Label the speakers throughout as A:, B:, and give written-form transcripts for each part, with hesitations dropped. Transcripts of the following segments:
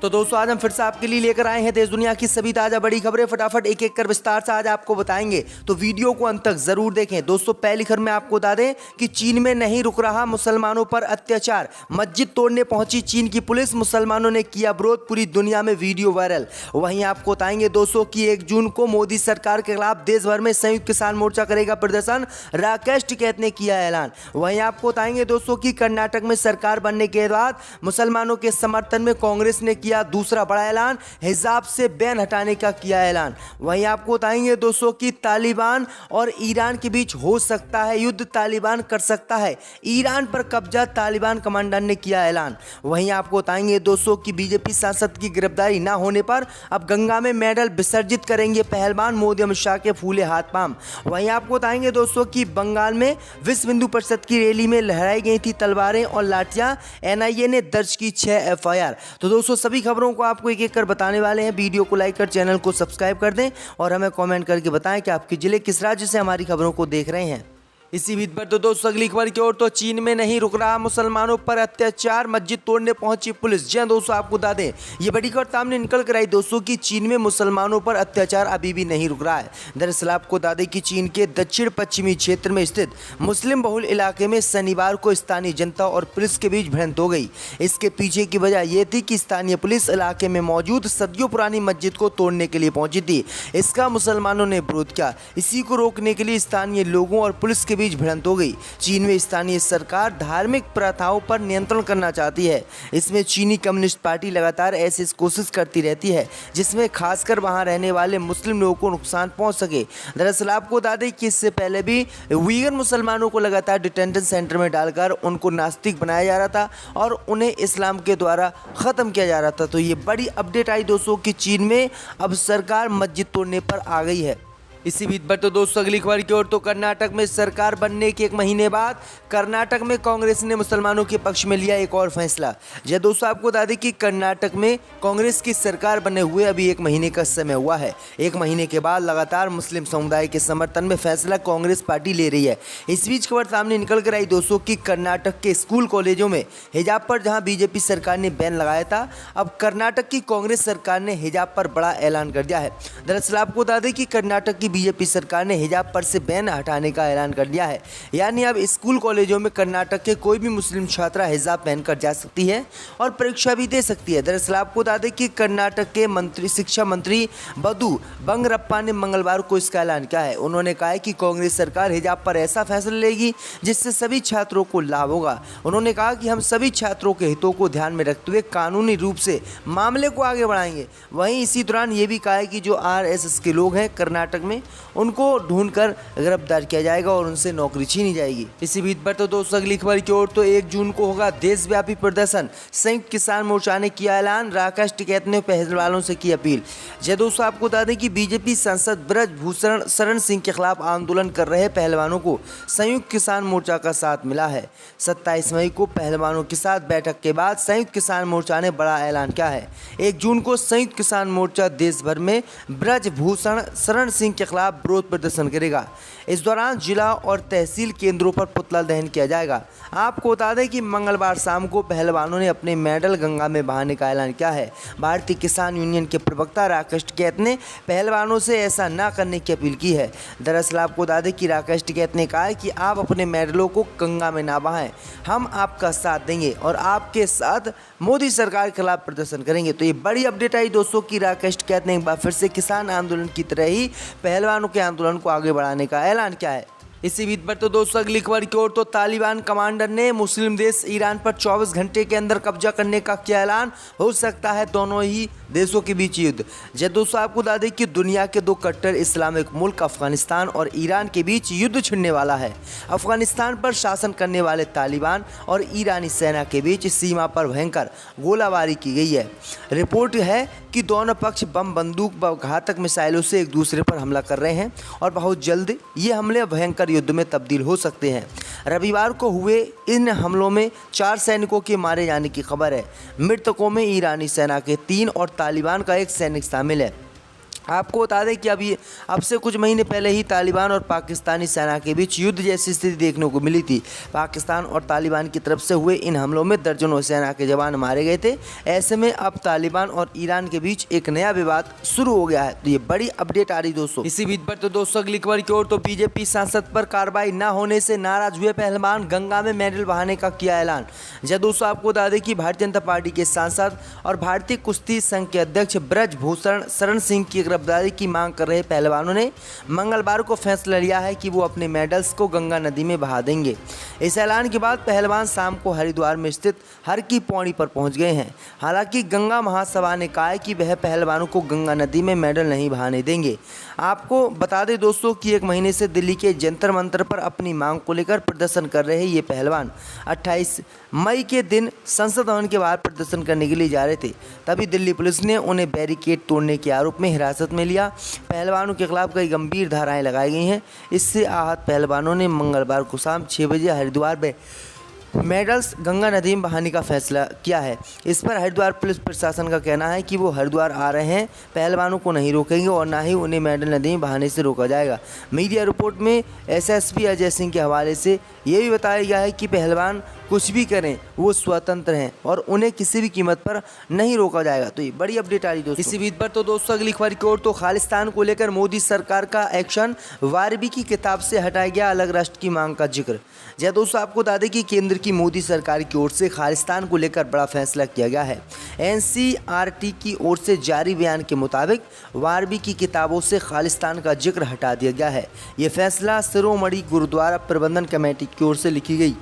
A: तो दोस्तों आज हम फिर से आपके लिए लेकर आए हैं देश दुनिया की सभी ताजा बड़ी खबरें। फटाफट एक एक कर विस्तार से आज आपको बताएंगे, तो वीडियो को अंत तक जरूर देखें। दोस्तों पहली खबर में आपको बता दें कि चीन में नहीं रुक रहा मुसलमानों पर अत्याचार, मस्जिद तोड़ने पहुंची चीन की पुलिस, मुसलमानों ने किया विरोध, पूरी दुनिया में वीडियो वायरल। वहीं आपको बताएंगे दोस्तों कि 1 जून को मोदी सरकार के खिलाफ देश भर में संयुक्त किसान मोर्चा करेगा प्रदर्शन, राकेश टिकैत ने किया ऐलान। वहीं आपको बताएंगे दोस्तों कि कर्नाटक में सरकार बनने के बाद मुसलमानों के समर्थन में कांग्रेस ने किया दूसरा बड़ा ऐलान, हिजाब से बैन हटाने का किया ऐलान। वहीं आपको बताएंगे दोस्तों कि तालिबान और ईरान के बीच हो सकता है युद्ध, तालिबान कर सकता है ईरान पर कब्जा, तालिबान कमांडर ने किया ऐलान। वहीं आपको बताएंगे दोस्तों कि बीजेपी सांसद की गिरफ्तारी न होने पर अब गंगा में मेडल विसर्जित करेंगे पहलवान, मोदी अमित शाह के फूले हाथ पांव। वहीं आपको बताएंगे दोस्तों कि बंगाल में विश्व हिंदू परिषद की रैली में लहराई गई थी तलवारें और लाठियां, एनआईए ने दर्ज की 6 एफआईआर। तो दोस्तों सभी खबरों को आपको एक एक कर बताने वाले हैं। वीडियो को लाइक कर चैनल को सब्सक्राइब कर दें और हमें कमेंट करके बताएं कि आपके जिले किस राज्य से हमारी खबरों को देख रहे हैं। इसी बीच पर तो दोस्तों अगली खबर की ओर, तो चीन में नहीं रुक रहा मुसलमानों पर अत्याचार, मस्जिद तोड़ने पहुंची पुलिस। जी दोस्तों आपको बता दें ये बड़ी खबर सामने निकल कर आई दोस्तों कि चीन में मुसलमानों पर अत्याचार अभी भी नहीं रुक रहा है। दरअसल आपको बता दें कि चीन के दक्षिण पश्चिमी क्षेत्र में स्थित मुस्लिम बहुल इलाके में शनिवार को स्थानीय जनता और पुलिस के बीच भिड़ंत हो गई। इसके पीछे की वजह यह थी कि स्थानीय पुलिस इलाके में मौजूद सदियों पुरानी मस्जिद को तोड़ने के लिए पहुंची थी। इसका मुसलमानों ने विरोध किया। इसी को रोकने के लिए स्थानीय लोगों और पुलिस के बीच भिड़ंत हो गई। चीन में स्थानीय सरकार धार्मिक प्रथाओं पर नियंत्रण करना चाहती है। इसमें चीनी कम्युनिस्ट पार्टी लगातार ऐसी कोशिश करती रहती है जिसमें खासकर वहां रहने वाले मुस्लिम लोगों को नुकसान पहुंच सके। दरअसल आपको बता दें कि इससे पहले भी उइगर मुसलमानों को लगातार डिटेंशन सेंटर में डालकर उनको नास्तिक बनाया जा रहा था और उन्हें इस्लाम के द्वारा ख़त्म किया जा रहा था। तो ये बड़ी अपडेट आई दोस्तों कि चीन में अब सरकार मस्जिद तोड़ने पर आ गई है। इसी बीच पर तो दोस्तों अगली खबर की ओर, तो कर्नाटक में सरकार बनने के 1 महीने बाद कर्नाटक में कांग्रेस ने मुसलमानों के पक्ष में लिया एक और फैसला। जी दोस्तों आपको बता दें कि कर्नाटक में कांग्रेस की सरकार बने हुए अभी 1 महीने का समय हुआ है। 1 महीने के बाद लगातार मुस्लिम समुदाय के समर्थन में फैसला कांग्रेस पार्टी ले रही है। इस बीच खबर सामने निकल कर आई दोस्तों कि कर्नाटक के स्कूल कॉलेजों में हिजाब पर जहां बीजेपी सरकार ने बैन लगाया था, अब कर्नाटक की कांग्रेस सरकार ने हिजाब पर बड़ा ऐलान कर दिया है। दरअसल आपको बता दें कि कर्नाटक की बीजेपी सरकार ने हिजाब पर से बैन हटाने का ऐलान कर दिया है। यानी अब स्कूल कॉलेजों में कर्नाटक के कोई भी मुस्लिम छात्रा हिजाब पहनकर जा सकती है और परीक्षा भी दे सकती है। दरअसल आपको बता दें कि कर्नाटक के शिक्षा मंत्री बधु बंगरप्पा ने मंगलवार को इसका ऐलान किया है। उन्होंने कहा है कि कांग्रेस सरकार हिजाब पर ऐसा फैसला लेगी जिससे सभी छात्रों को लाभ होगा। उन्होंने कहा कि हम सभी छात्रों के हितों को ध्यान में रखते हुए कानूनी रूप से मामले को आगे बढ़ाएंगे। वहीं इसी दौरान ये भी कहा है कि जो आरएसएस के लोग हैं कर्नाटक में, उनको ढूंढकर गिरफ्तार किया जाएगा और उनसे नौकरी छीनी जाएगी। इसी बीच पर तो दोस्तों अगली खबर की ओर, तो 1 जून को होगा देशव्यापी प्रदर्शन, संयुक्त किसान मोर्चा ने किया ऐलान, राकेश टिकैत ने पहलवानों से की अपील। जय दोस्तों आपको बता दें कि बीजेपी सांसद ब्रजभूषण शरण सिंह के खिलाफ आंदोलन कर रहे पहलवानों को संयुक्त किसान मोर्चा का साथ मिला है। 27 मई को पहलवानों के साथ बैठक के बाद संयुक्त किसान मोर्चा ने बड़ा ऐलान किया है। 1 जून को संयुक्त किसान मोर्चा देश भर में ब्रजभूषण शरण सिंह के खिलाफ विरोध प्रदर्शन करेगा। इस दौरान जिला और तहसील केंद्रों पर पुतला दहन किया जाएगा। आपको बता दें कि मंगलवार शाम को पहलवानों ने अपने मेडल गंगा में बहाने का ऐलान किया है। भारतीय किसान यूनियन के प्रवक्ता राकेश टिकैत ने पहलवानों से ऐसा न करने की अपील की है। दरअसल आपको बता दें कि राकेश टिकैत ने कहा है कि आप अपने मेडलों को गंगा में ना बहाएं, हम आपका साथ देंगे और आपके साथ मोदी सरकार के खिलाफ प्रदर्शन करेंगे। तो ये बड़ी अपडेट आई दोस्तों कि राकेश टिकैत ने एक बार फिर से किसान आंदोलन की तरह ही पहलवानों के आंदोलन को आगे बढ़ाने का ऐलान किया है। इसी बीच पर तो दोस्तों अगली खबर की ओर, तो तालिबान कमांडर ने मुस्लिम देश ईरान पर 24 घंटे के अंदर कब्जा करने का किया ऐलान, हो सकता है दोनों ही देशों के बीच युद्ध। जब दोस्तों आपको बता दें कि दुनिया के 2 कट्टर इस्लामिक मुल्क अफगानिस्तान और ईरान के बीच युद्ध छिड़ने वाला है। अफगानिस्तान पर शासन करने वाले तालिबान और ईरानी सेना के बीच सीमा पर भयंकर गोलाबारी की गई है। रिपोर्ट है कि दोनों पक्ष बम, बंदूक व घातक मिसाइलों से एक दूसरे पर हमला कर रहे हैं और बहुत जल्द ये हमले भयंकर युद्ध में तब्दील हो सकते हैं। रविवार को हुए इन हमलों में 4 सैनिकों के मारे जाने की खबर है। मृतकों में ईरानी सेना के 3 और तालिबान का 1 सैनिक शामिल है। आपको बता दें कि अब से कुछ महीने पहले ही तालिबान और पाकिस्तानी सेना के बीच युद्ध जैसी स्थिति देखने को मिली थी। पाकिस्तान और तालिबान की तरफ से हुए इन हमलों में दर्जनों सेना के जवान मारे गए थे। ऐसे में अब तालिबान और ईरान के बीच एक नया विवाद शुरू हो गया है। तो ये बड़ी अपडेट आ रही दोस्तों। इसी बीच पर तो दोस्तों अगली खबर की ओर, तो बीजेपी सांसद पर कार्रवाई न होने से नाराज हुए पहलवान, गंगा में मेडल बहाने का किया ऐलान। जब दोस्तों आपको बता दें कि भारतीय जनता पार्टी के सांसद और भारतीय कुश्ती संघ के अध्यक्ष ब्रजभूषण शरण सिंह की गिरफ्तारी की मांग कर रहे पहलवानों ने मंगलवार को फैसला लिया है कि वो अपने मेडल्स को गंगा नदी में बहा देंगे। इस ऐलान के बाद पहलवान शाम को हरिद्वार में स्थित हर की पौड़ी पर पहुंच गए हैं। हालांकि गंगा महासभा ने कहा है कि वह पहलवानों को गंगा नदी में मेडल नहीं बहाने देंगे। आपको बता दें दोस्तों कि एक महीने से दिल्ली के जंतर मंतर पर अपनी मांग को लेकर प्रदर्शन कर रहे ये पहलवान 28 मई के दिन संसद भवन के बाहर प्रदर्शन करने के लिए जा रहे थे। तभी दिल्ली पुलिस ने उन्हें बैरिकेड तोड़ने के आरोप में हिरासत में लिया। पहलवानों के खिलाफ कई गंभीर धाराएं लगाई गई हैं। इससे आहत पहलवानों ने मंगलवार को शाम 6 बजे हरिद्वार में मेडल्स गंगा नदी में बहाने का फैसला किया है। इस पर हरिद्वार पुलिस प्रशासन का कहना है कि वो हरिद्वार आ रहे हैं, पहलवानों को नहीं रोकेंगे और ना ही उन्हें मेडल नदी में बहाने से रोका जाएगा। मीडिया रिपोर्ट में एसएसपी अजय सिंह के हवाले से ये भी बताया गया है कि पहलवान कुछ भी करें वो स्वतंत्र हैं और उन्हें किसी भी कीमत पर नहीं रोका जाएगा। तो ये बड़ी अपडेट आ रही दोस्तों। इसी बीच पर तो दोस्तों अगली खबर की ओर, तो खालिस्तान को लेकर मोदी सरकार का एक्शन, 12वीं की किताब से हटाया गया अलग राष्ट्र की मांग का जिक्र। जय दोस्तों आपको बता दें कि केंद्र की मोदी सरकार की ओर से खालिस्तान को लेकर बड़ा फैसला किया गया है। एनसीईआरटी की ओर से जारी बयान के मुताबिक 12वीं की किताबों से खालिस्तान का जिक्र हटा दिया गया है। ये फैसला शिरोमणि गुरुद्वारा प्रबंधन कमेटी की ओर से लिखी गई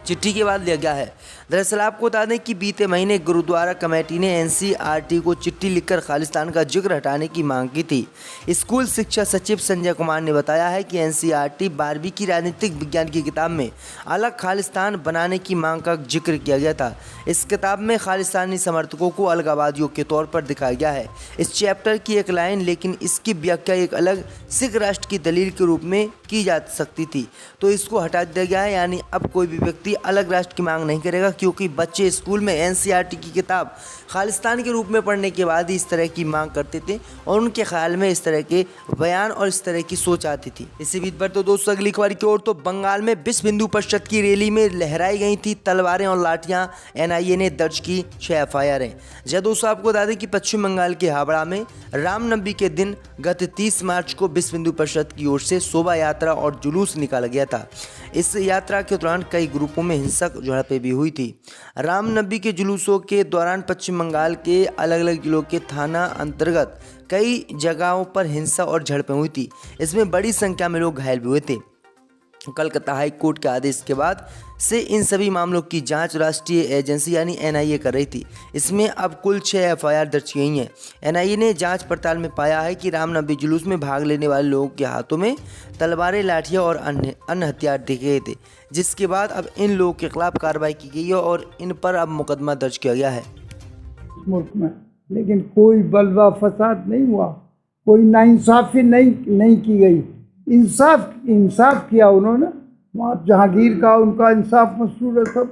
A: चिट्ठी के बाद लिया गया है। दरअसल आपको बता दें कि बीते महीने गुरुद्वारा कमेटी ने एनसीईआरटी को चिट्ठी लिखकर खालिस्तान का जिक्र हटाने की मांग की थी। स्कूल शिक्षा सचिव संजय कुमार ने बताया है कि एनसीईआरटी 12वीं की राजनीतिक विज्ञान की किताब में अलग खालिस्तान बनाने की मांग का जिक्र किया गया था। इस किताब में खालिस्तानी समर्थकों को अलगाववादियों के तौर पर दिखाया गया है। इस चैप्टर की एक लाइन लेकिन इसकी व्याख्या एक अलग सिख राष्ट्र की दलील के रूप में की जा सकती थी, तो इसको हटा दिया गया है। यानी अब कोई भी व्यक्ति अलग राष्ट्र की मांग नहीं करेगा, क्योंकि बच्चे स्कूल में एनसीईआरटी की किताब खालिस्तान के रूप में पढ़ने के बाद ही इस तरह की मांग करते थे और उनके ख्याल में इस तरह के बयान और इस तरह की सोच आती थी। इसी बीच पर तो दोस्तों अगली खबर की ओर, तो बंगाल में विश्व हिंदू परिषद की रैली में लहराई गई थी तलवारें और लाठियां। एनआईए ने दर्ज की 6 एफआईआर हैं। जय दोस्तों आपको बता दें कि पश्चिम बंगाल के हावड़ा में रामनवमी के दिन गत 30 मार्च को विश्व हिंदू परिषद की ओर से शोभा यात्रा और जुलूस निकाला गया था। इस यात्रा के दौरान कई ग्रुपों में हिंसक झड़पें भी हुई थी। रामनवमी के जुलूसों के दौरान पश्चिम बंगाल के अलग अलग जिलों के थाना अंतर्गत कई जगहों पर हिंसा और झड़पें हुई थी। इसमें बड़ी संख्या में लोग घायल भी हुए थे। कलकत्ता हाई कोर्ट के आदेश के बाद से इन सभी मामलों की जांच राष्ट्रीय एजेंसी यानी एनआईए कर रही थी। इसमें अब कुल 6 एफआईआर दर्ज की गई हैं। एनआईए ने जांच पड़ताल में पाया है कि रामनवमी जुलूस में भाग लेने वाले लोगों के हाथों में तलवारें, लाठियां और अन्य हथियार देखे गए थे, जिसके बाद अब इन लोगों के खिलाफ कार्रवाई की गई है और इन पर अब मुकदमा दर्ज किया गया है
B: मुल्क में। लेकिन कोई बलवा फसाद नहीं हुआ, कोई नाइंसाफ़ी नहीं की गई। इंसाफ किया उन्होंने। वहाँ जहांगीर का उनका इंसाफ मशहूर है सब।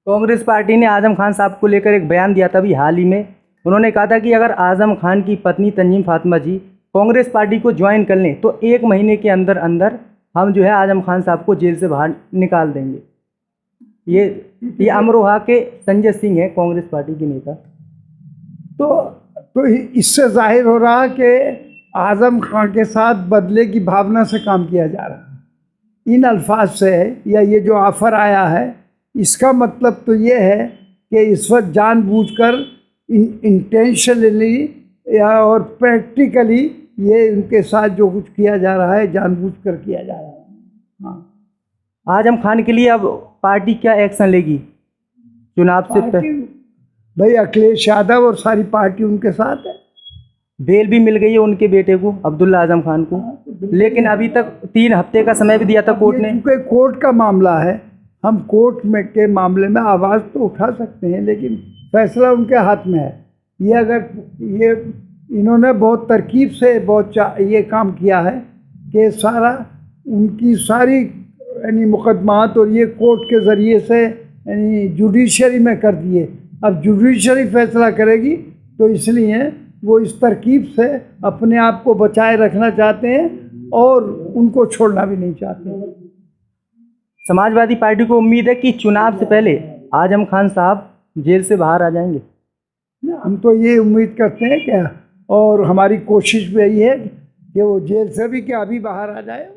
C: कांग्रेस पार्टी ने आजम खान साहब को लेकर एक बयान दिया था अभी हाल ही में। उन्होंने कहा था कि अगर आजम खान की पत्नी तंजीम फातिमा जी कांग्रेस पार्टी को ज्वाइन कर लें तो 1 महीने के अंदर अंदर हम जो है आजम खान साहब को जेल से बाहर निकाल देंगे। ये अमरोहा के संजय सिंह हैं, कांग्रेस पार्टी के नेता।
B: तो इससे जाहिर हो रहा कि आजम खान के साथ बदले की भावना से काम किया जा रहा है। इन अल्फाज से या ये जो ऑफ़र आया है, इसका मतलब तो ये है कि इस वक्त जानबूझकर इंटेंशनली या और प्रैक्टिकली ये उनके साथ जो कुछ किया जा रहा है जानबूझकर किया जा रहा है। हाँ,
C: आजम खान के लिए अब पार्टी क्या एक्शन लेगी चुनाव से पहले?
B: भाई अखिलेश यादव और सारी पार्टी उनके साथ है।
C: बेल भी मिल गई है उनके बेटे को, अब्दुल्ला आजम खान को, लेकिन अभी तक 3 हफ्ते का समय भी दिया था कोर्ट ने।
B: क्योंकि कोर्ट का मामला है, हम कोर्ट में के मामले में आवाज़ तो उठा सकते हैं, लेकिन फैसला उनके हाथ में है। ये इन्होंने बहुत तरकीब से ये काम किया है कि सारा उनकी सारी यानी मुकदमात और ये कोर्ट के ज़रिए से यानी जुडिशरी में कर दिए। अब जुडिशरी फैसला करेगी, तो इसलिए वो इस तरकीब से अपने आप को बचाए रखना चाहते हैं और उनको छोड़ना भी नहीं चाहते।
C: समाजवादी पार्टी को उम्मीद है कि चुनाव से पहले आजम खान साहब जेल से बाहर आ जाएंगे।
B: हम तो ये उम्मीद करते हैं क्या, और हमारी कोशिश भी यही है कि वो जेल से भी क्या अभी बाहर आ जाए।